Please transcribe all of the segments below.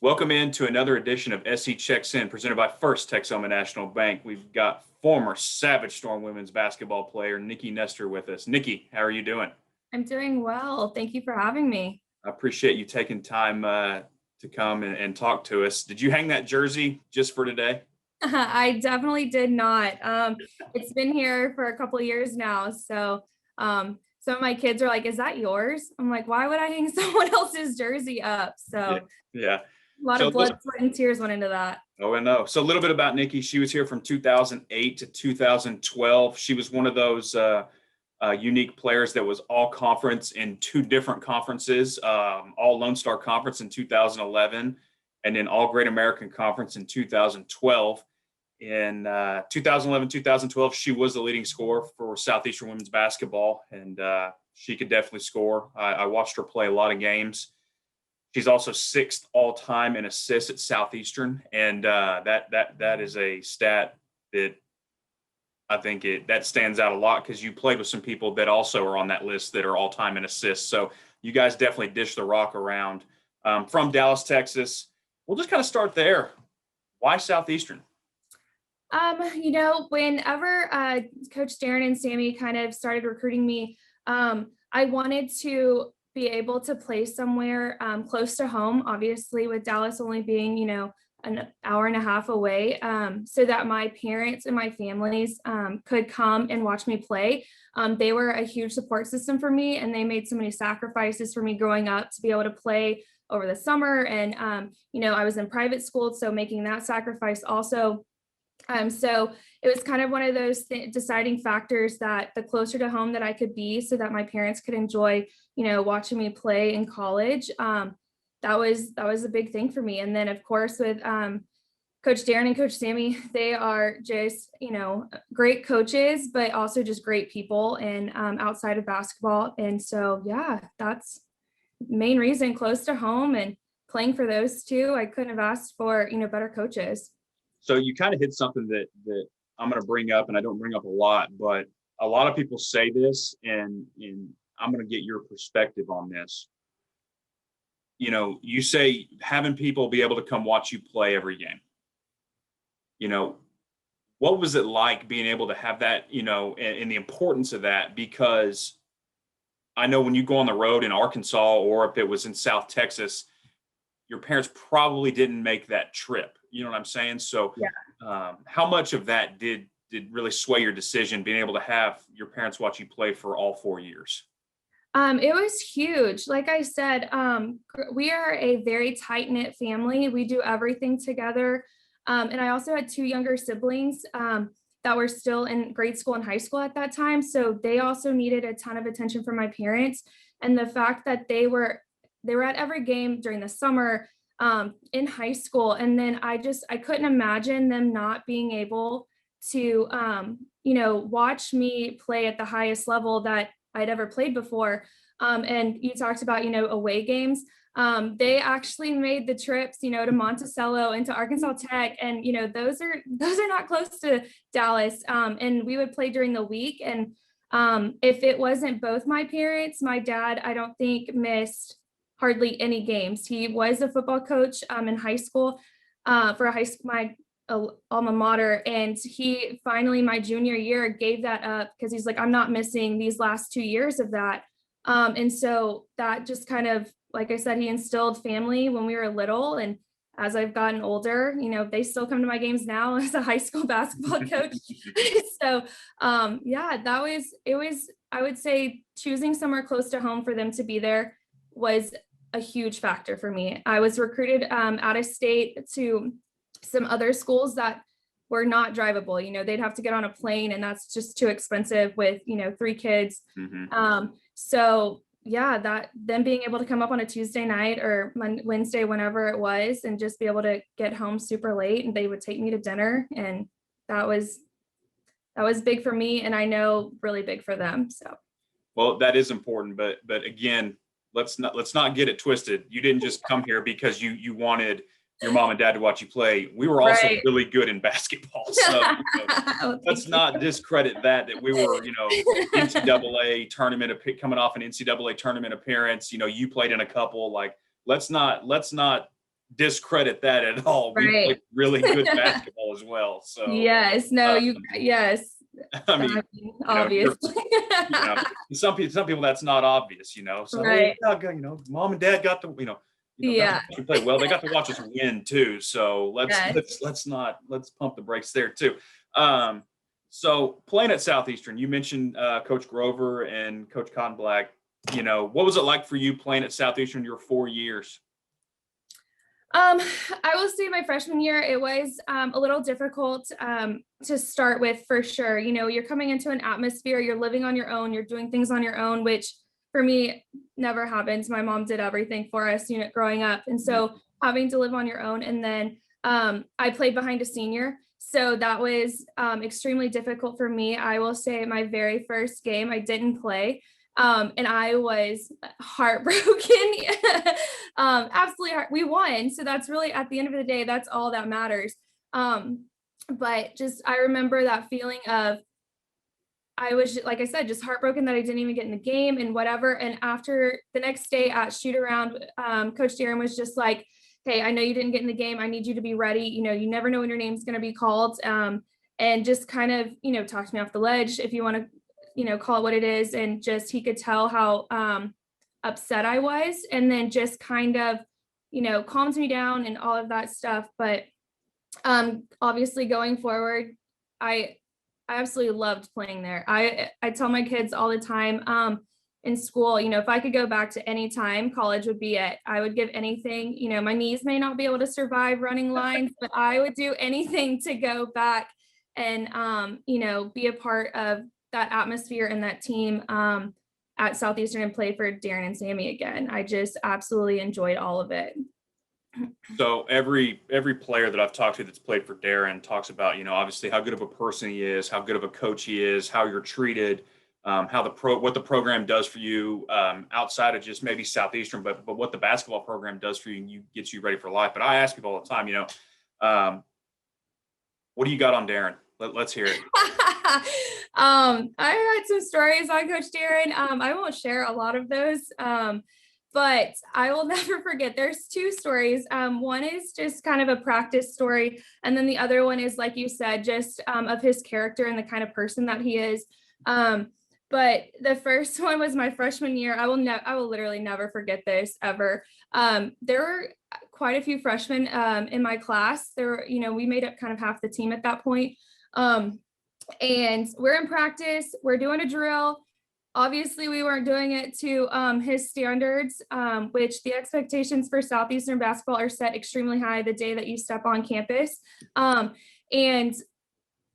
Welcome into another edition of SE Checks In, presented by First Texoma National Bank. We've got former Savage Storm women's basketball player Nikki Nester with us. Nikki, how are you doing? I'm doing well. Thank you for having me. I appreciate you taking time to come and talk to us. Did you hang that jersey just for today? I definitely did not. It's been here for a couple of years now. So some of my kids are like, "Is that yours?" I'm like, "Why would I hang someone else's jersey up?" So Yeah. Yeah. a lot So, of blood, sweat, and tears went into that. oh, I know. So a little bit about Nikki. She was here from 2008 to 2012. She was one of those unique players that was all conference in two different conferences, all Lone Star Conference in 2011, and then all Great American Conference in 2012. In 2011, 2012, she was the leading scorer for Southeastern women's basketball, and she could definitely score. I watched her play a lot of games. She's also sixth all time in assists at Southeastern, and that is a stat that I think that stands out a lot because you played with some people that also are on that list that are all time in assists. So you guys definitely dish the rock around. From Dallas, Texas. We'll just kind of start there. Why Southeastern? Whenever Coach Darren and Sammy kind of started recruiting me, I wanted to be able to play somewhere close to home, obviously with Dallas only being, an hour and a half away, so that my parents and my families could come and watch me play. They were a huge support system for me, and they made so many sacrifices for me growing up to be able to play over the summer. And, I was in private school, so making that sacrifice also. So it was kind of one of those deciding factors that the closer to home that I could be so that my parents could enjoy, watching me play in college. That was a big thing for me. And then of course with Coach Darren and Coach Sammy, they are just, great coaches, but also just great people and outside of basketball. And so, yeah, that's the main reason, close to home and playing for those two. I couldn't have asked for, better coaches. So you kind of hit something that I'm going to bring up, and I don't bring up a lot, but a lot of people say this, and I'm going to get your perspective on this. You say having people be able to come watch you play every game. What was it like being able to have that, and the importance of that? Because I know when you go on the road in Arkansas, or if it was in South Texas, your parents probably didn't make that trip. You know what I'm saying? So how much of that did really sway your decision, being able to have your parents watch you play for all 4 years? It was huge. Like I said, we are a very tight-knit family. We do everything together. And I also had two younger siblings that were still in grade school and high school at that time. So they also needed a ton of attention from my parents. And the fact that they were at every game during the summer, in high school. And then I couldn't imagine them not being able to, watch me play at the highest level that I'd ever played before. And you talked about, away games. They actually made the trips, to Monticello and to Arkansas Tech. And, those are not close to Dallas. And we would play during the week. And if it wasn't both my parents, my dad, I don't think missed hardly any games. He was a football coach in high school for my alma mater. And he finally, my junior year, gave that up because he's like, I'm not missing these last 2 years of that. And so that just kind of, like I said, he instilled family when we were little. And as I've gotten older, they still come to my games now as a high school basketball coach. So I would say choosing somewhere close to home for them to be there was a huge factor for me. I was recruited out of state to some other schools that were not drivable. They'd have to get on a plane, and that's just too expensive with 3 kids. Mm-hmm. So yeah, that them being able to come up on a Tuesday night or Wednesday, whenever it was, and just be able to get home super late, and they would take me to dinner, and that was big for me, and I know really big for them. So Well, that is important, but again, let's not get it twisted. You didn't just come here because you wanted your mom and dad to watch you play. We were also Right. really good in basketball. So let's not discredit that we were, NCAA tournament, coming off an NCAA tournament appearance. You played in a couple. Like, let's not discredit that at all. We Right. played really good basketball as well. So, Yes. No, yes. I mean, Obviously. some people that's not obvious, So, Right. oh, yeah, mom and dad got to, got Yeah. to watch me play well. They got to watch us win too. So Yes. let's pump the brakes there too. So playing at Southeastern, you mentioned Coach Grover and Coach Cotton Black. What was it like for you playing at Southeastern your 4 years? I will say my freshman year, it was a little difficult to start with, for sure. You're coming into an atmosphere, you're living on your own, you're doing things on your own, which for me never happened. My mom did everything for us, growing up. And so having to live on your own. And then I played behind a senior. So that was extremely difficult for me. I will say my very first game, I didn't play. And I was heartbroken. Absolutely we won. So that's really, at the end of the day, that's all that matters. But just, I remember that feeling of, I was, like I said, just heartbroken that I didn't even get in the game and whatever. And after the next day at shoot around, Coach Darren was just like, hey, I know you didn't get in the game. I need you to be ready. You never know when your name's going to be called. And just kind of, talked me off the ledge, if you want to, call it what it is. And just, he could tell how upset I was, and then just kind of, calmed me down and all of that stuff. But obviously going forward, I absolutely loved playing there. I tell my kids all the time in school, if I could go back to any time, college would be it. I would give anything. My knees may not be able to survive running lines, but I would do anything to go back and be a part of that atmosphere and that team at Southeastern and play for Darren and Sammy again. I just absolutely enjoyed all of it. So every player that I've talked to that's played for Darren talks about, obviously how good of a person he is, how good of a coach he is, how you're treated, what the program does for you outside of just maybe Southeastern, but what the basketball program does for you and gets you ready for life. But I ask people all the time, what do you got on Darren? Let's hear it. I had some stories on Coach Darren. I won't share a lot of those. But I will never forget, there's two stories. One is just kind of a practice story. And then the other one is, like you said, just of his character and the kind of person that he is. But the first one was my freshman year. I will literally never forget this ever. There were quite a few freshmen in my class. There were, we made up kind of half the team at that point. And we're in practice, we're doing a drill. Obviously, we weren't doing it to his standards, which the expectations for Southeastern basketball are set extremely high the day that you step on campus. And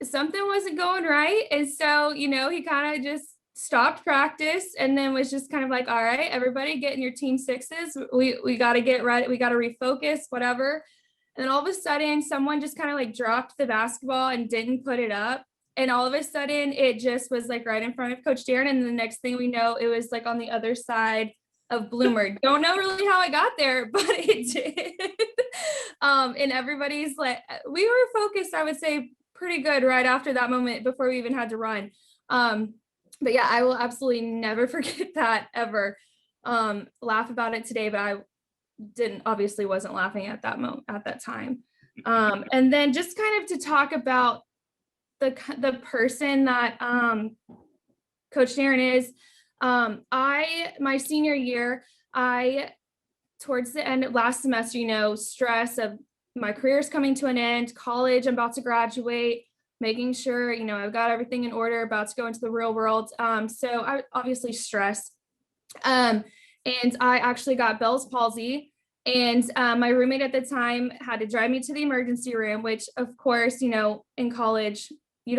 something wasn't going right. And so, he kind of just stopped practice and then was just kind of like, all right, everybody get in your team sixes. We got to get ready. We got to refocus, whatever. And then all of a sudden, someone just kind of like dropped the basketball and didn't put it up. And all of a sudden, it just was like right in front of Coach Darren. And the next thing we know, it was like on the other side of Bloomer. Don't know really how I got there, but it did. And everybody's like, we were focused, I would say, pretty good right after that moment before we even had to run. But yeah, I will absolutely never forget that ever. Laugh about it today, but I obviously wasn't laughing at that moment, at that time. And then just kind of to talk about the person that Coach Darren is. My senior year, towards the end of last semester, stress of my career's coming to an end, college, I'm about to graduate, making sure, I've got everything in order, about to go into the real world. So I obviously stressed. And I actually got Bell's palsy. And my roommate at the time had to drive me to the emergency room, which of course, in college, I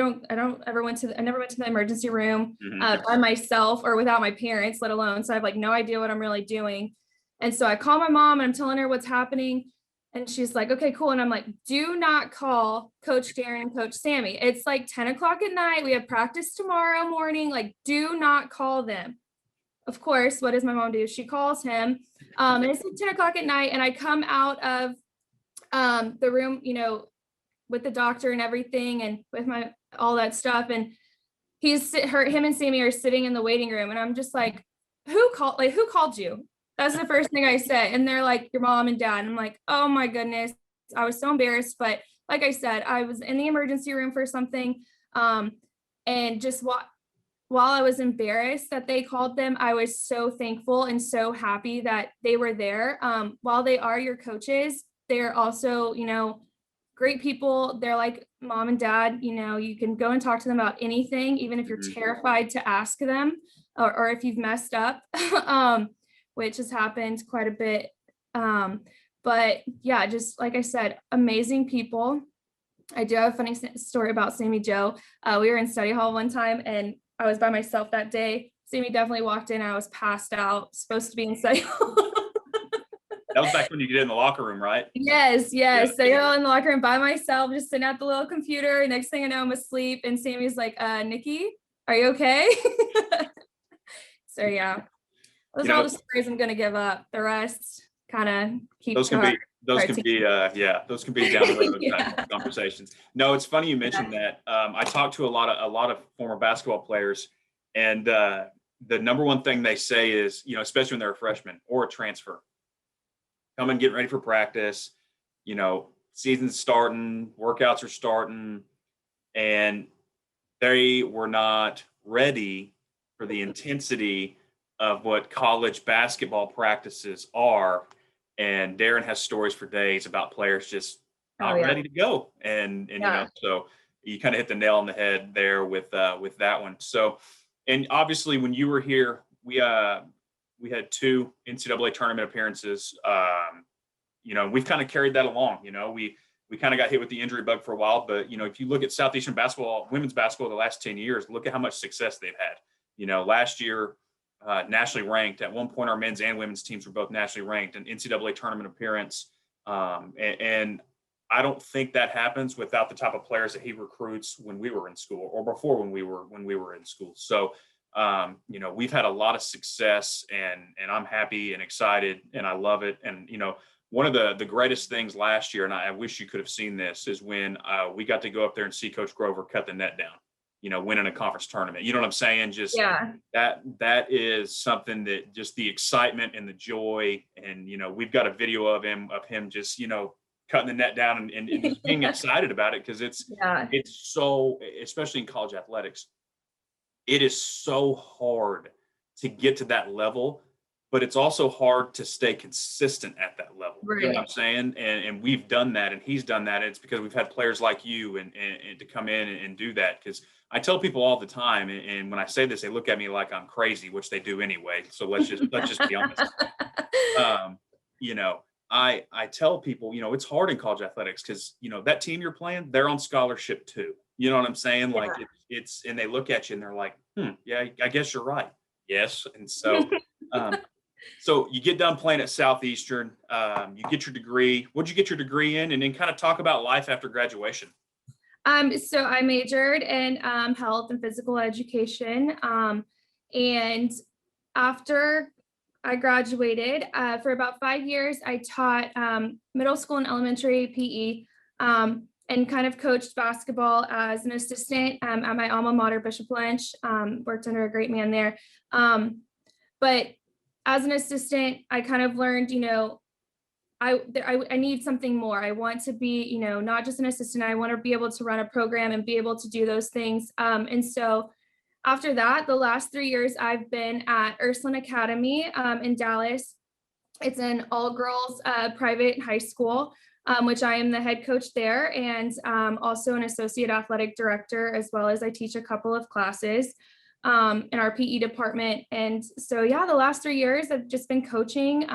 never went to the emergency room by myself or without my parents, let alone. So I have like no idea what I'm really doing. And so I call my mom and I'm telling her what's happening. And she's like, okay, cool. And I'm like, do not call Coach Darren and Coach Sammy. It's like 10 o'clock at night. We have practice tomorrow morning. Like, do not call them. Of course, what does my mom do? She calls him. And it's like 10 o'clock at night. And I come out of the room, with the doctor and everything and with all that stuff. And him and Sammy are sitting in the waiting room. And I'm just like, who called you? That's the first thing I said. And they're like, your mom and dad. And I'm like, oh my goodness. I was so embarrassed. But like I said, I was in the emergency room for something. And just while I was embarrassed that they called them, I was so thankful and so happy that they were there. While they are your coaches, they're also, great people. They're like mom and dad, you can go and talk to them about anything, even if you're terrified to ask them or if you've messed up, which has happened quite a bit. But yeah, just like I said, amazing people. I do have a funny story about Sammy Joe. We were in study hall one time and I was by myself that day. Sammy definitely walked in. I was passed out, supposed to be in study hall. That was back when you get in the locker room, right? Yes. Yeah. So I got in the locker room by myself, just sitting at the little computer. Next thing I know, I'm asleep. And Sammy's like, Nikki, are you okay? So yeah, those are all the stories I'm gonna give up. The rest kind of keep those can be down the road type of conversations. No, it's funny you mentioned that. I talked to a lot of former basketball players, and the number one thing they say is, especially when they're a freshman or a transfer, come and get ready for practice, season's starting, workouts are starting, and they were not ready for the intensity of what college basketball practices are. And Darren has stories for days about players just not ready to go. And so you kind of hit the nail on the head there with that one. So, and obviously when you were here, we had 2 NCAA tournament appearances. We've kind of carried that along. We kind of got hit with the injury bug for a while, but if you look at Southeastern basketball, women's basketball, the last 10 years, look at how much success they've had. Last year, nationally ranked. At one point, our men's and women's teams were both nationally ranked, an NCAA tournament appearance. And I don't think that happens without the type of players that he recruits when we were in school or before when we were in school. So, we've had a lot of success, and I'm happy and excited, and I love it. And one of the greatest things last year, and I wish you could have seen this, is when we got to go up there and see Coach Grover cut the net down. Winning a conference tournament. You know what I'm saying? Just that is something that just the excitement and the joy. And, we've got a video of him just, cutting the net down and just being excited about it. Cause it's so, especially in college athletics, it is so hard to get to that level, but it's also hard to stay consistent at that level. Right. You know what I'm saying? And we've done that, and he's done that. It's because we've had players like you and to come in and do that. Because I tell people all the time, and when I say this, they look at me like I'm crazy, which they do anyway. So let's just be honest. I tell people, it's hard in college athletics because that team you're playing, they're on scholarship too. You know what I'm saying? Yeah. Like it's and they look at you and they're like, yeah, I guess you're right. Yes, and so. So you get done playing at Southeastern, you get your degree. What'd you get your degree in? And then kind of talk about life after graduation. So I majored in health and physical education. And after I graduated, for about 5 years, I taught middle school and elementary PE and kind of coached basketball as an assistant at my alma mater, Bishop Lynch. Worked under a great man there. But as an assistant, I kind of learned, I need something more. I want to be, not just an assistant. I want to be able to run a program and be able to do those things. And so after that, the last 3 years, I've been at Ursuline Academy in Dallas. It's an all-girls private high school, which I am the head coach there, and also an associate athletic director, as well as I teach a couple of classes in our PE department. And so, yeah, the last 3 years I've just been coaching.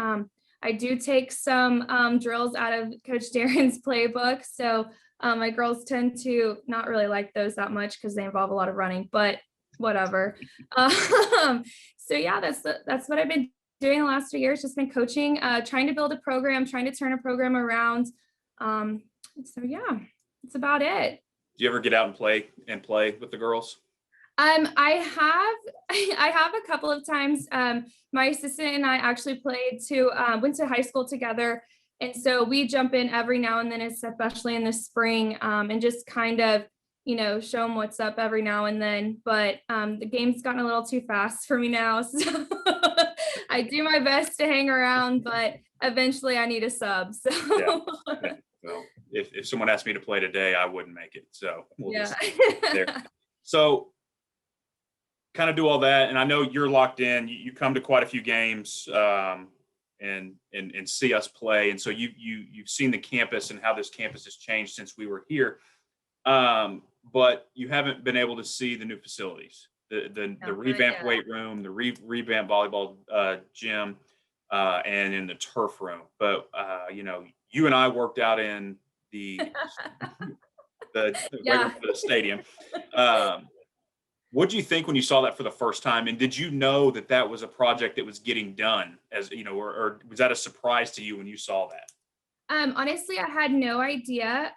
I do take some drills out of Coach Darren's playbook. So my girls tend to not really like those that much because they involve a lot of running, but whatever. So yeah, that's what I've been doing the last 3 years, just been coaching, trying to build a program, trying to turn a program around. So yeah, that's about it. Do you ever get out and play with the girls? I have a couple of times. My assistant and I actually went to high school together. And so we jump in every now and then, especially in the spring, and just kind of show them what's up every now and then. But the game's gotten a little too fast for me now. So I do my best to hang around, but eventually I need a sub. So Yeah. Well, if someone asked me to play today, I wouldn't make it. So we'll just there. So kind of do all that. And I know you're locked in. You come to quite a few games and see us play. And so you've seen the campus and how this campus has changed since we were here. But you haven't been able to see the new facilities, the revamped weight room, the revamped volleyball gym, and in the turf room. But you and I worked out in the weight room for the stadium. What do you think when you saw that for the first time? And did you know that was a project that was getting done, as or was that a surprise to you when you saw that? Honestly, I had no idea.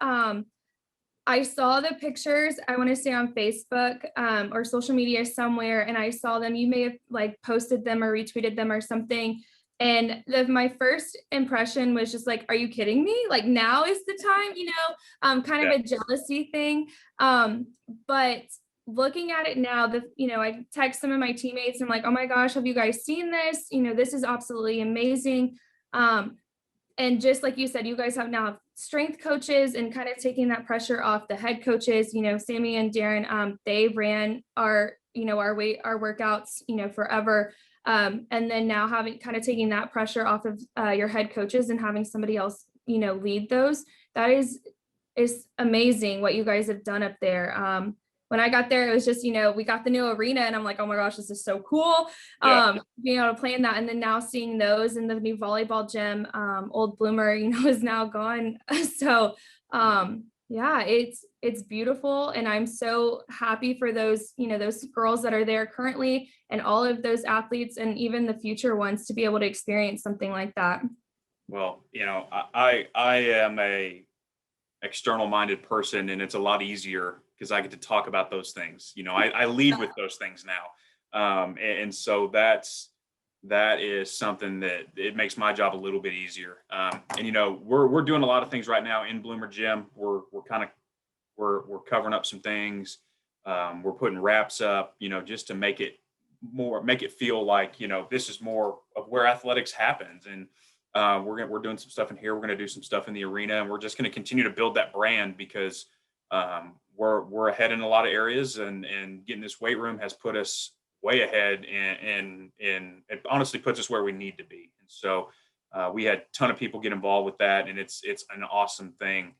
I saw the pictures, I want to say on Facebook or social media somewhere, and I saw them. You may have like posted them or retweeted them or something. And my first impression was just like, are you kidding me? Like, now is the time, kind of a jealousy thing. But looking at it now, I text some of my teammates and I'm like, oh my gosh, have you guys seen this? This is absolutely amazing. And just like you said, you guys have now strength coaches and kind of taking that pressure off the head coaches. Sammy and Darren, they ran our workouts, forever. And then now having taking that pressure off of your head coaches and having somebody else, lead those, that is amazing what you guys have done up there. When I got there, it was just, we got the new arena and I'm like, oh my gosh, this is so cool. Being able to play in that. And then now seeing those in the new volleyball gym, Old Bloomer, is now gone. So it's beautiful. And I'm so happy for those, those girls that are there currently and all of those athletes and even the future ones to be able to experience something like that. Well, I am a external minded person, and it's a lot easier because I get to talk about those things. I lead with those things now. And so that is something that it makes my job a little bit easier. And we're doing a lot of things right now in Bloomer Gym. We're covering up some things. We're putting wraps up, just to make it feel like, this is more of where athletics happens. And we're doing some stuff in here. We're going to do some stuff in the arena, and we're just going to continue to build that brand because we're ahead in a lot of areas, and getting this weight room has put us way ahead, and it honestly puts us where we need to be. And so we had a ton of people get involved with that, and it's an awesome thing.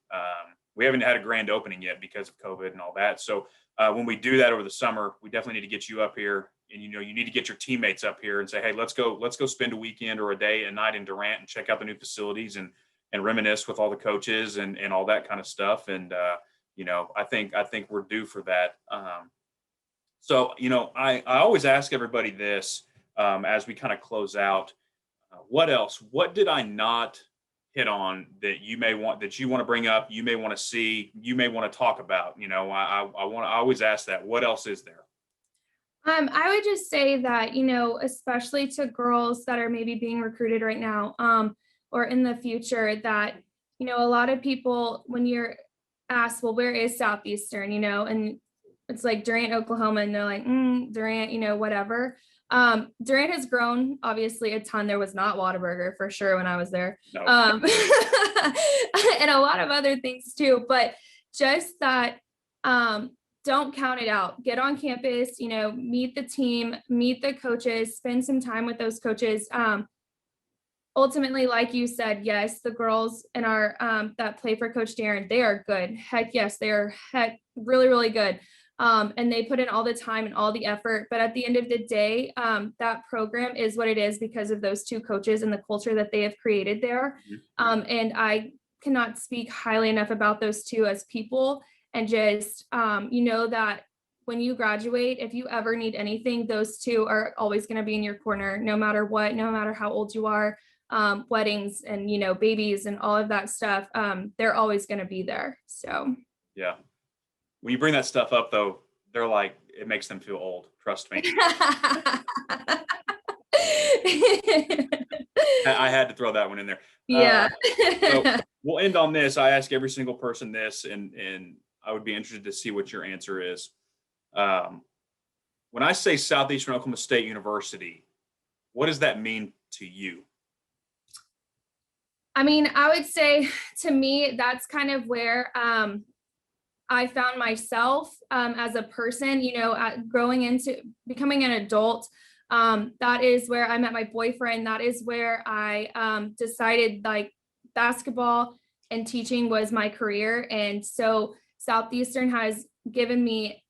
We haven't had a grand opening yet because of COVID and all that. So when we do that over the summer, we definitely need to get you up here, and you need to get your teammates up here and say, hey, let's go spend a weekend or a night in Durant and check out the new facilities and reminisce with all the coaches and all that kind of stuff. And I think we're due for that. So I always ask everybody this as we kind of close out. What did I not hit on that you want to bring up, you may want to see, you may want to talk about? I always ask that. What else is there? I would just say that, especially to girls that are maybe being recruited right now, or in the future, that, a lot of people, when you're asked, well, where is Southeastern, and it's like Durant, Oklahoma, and they're like, Durant, whatever. Durant has grown obviously a ton. There was not Whataburger for sure when I was there. No. And a lot of other things too, but just that, don't count it out. Get on campus, meet the team, meet the coaches, spend some time with those coaches. Ultimately, like you said, yes, the girls in our that play for Coach Darren, they are good. Heck yes, they are really, really good. And they put in all the time and all the effort. But at the end of the day, that program is what it is because of those two coaches and the culture that they have created there. And I cannot speak highly enough about those two as people. And just, that when you graduate, if you ever need anything, those two are always going to be in your corner, no matter what, no matter how old you are, weddings and, babies and all of that stuff. They're always going to be there. So, yeah. When you bring that stuff up, though, they're like, it makes them feel old. Trust me. I had to throw that one in there. Yeah. So we'll end on this. I ask every single person this, and I would be interested to see what your answer is. When I say Southeastern Oklahoma State University, what does that mean to you? I mean, I would say to me, that's kind of where I found myself as a person, growing into becoming an adult. That is where I met my boyfriend. That is where I decided like basketball and teaching was my career. And so Southeastern has given me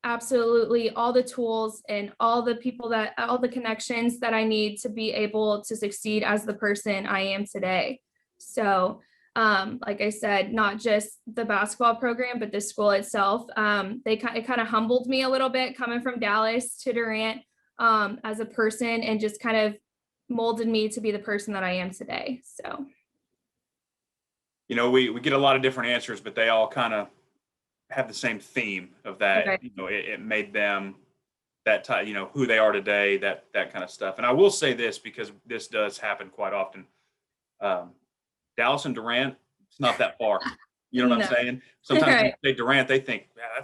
absolutely all the tools and all the connections that I need to be able to succeed as the person I am today. So like I said, not just the basketball program, but the school itself. It kind of humbled me a little bit coming from Dallas to Durant as a person, and just kind of molded me to be the person that I am today. So, we get a lot of different answers, but they all kind of have the same theme of that. okay. It made them that type, who they are today, that kind of stuff. And I will say this, because this does happen quite often. Dallas and Durant, it's not that far. You know what I'm saying? Sometimes when you say Durant, they think, yeah,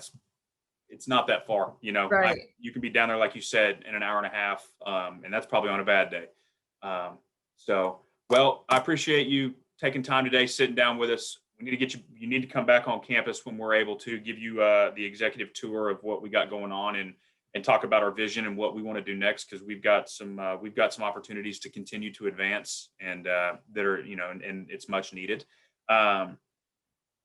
it's not that far. Right. You can be down there, like you said, in an hour and a half, and that's probably on a bad day. Well, I appreciate you taking time today, sitting down with us. We need to get you. You need to come back on campus when we're able to give you the executive tour of what we got going on, and talk about our vision and what we want to do next, because we've got some opportunities to continue to advance, and that are and it's much needed.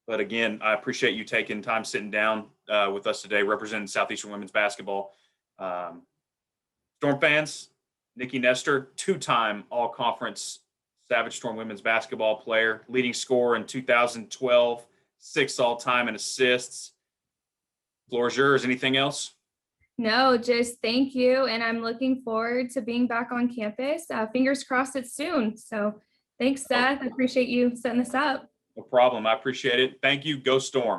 But again, I appreciate you taking time, sitting down with us today, representing Southeastern women's basketball. Storm fans, Nikki Nester, two-time All-Conference Savage Storm women's basketball player, leading scorer in 2012, 6th all-time in assists. Floor is yours. Anything else? No, just thank you. And I'm looking forward to being back on campus. Fingers crossed it's soon. So thanks, Seth. I appreciate you setting this up. No problem. I appreciate it. Thank you. Go Storm.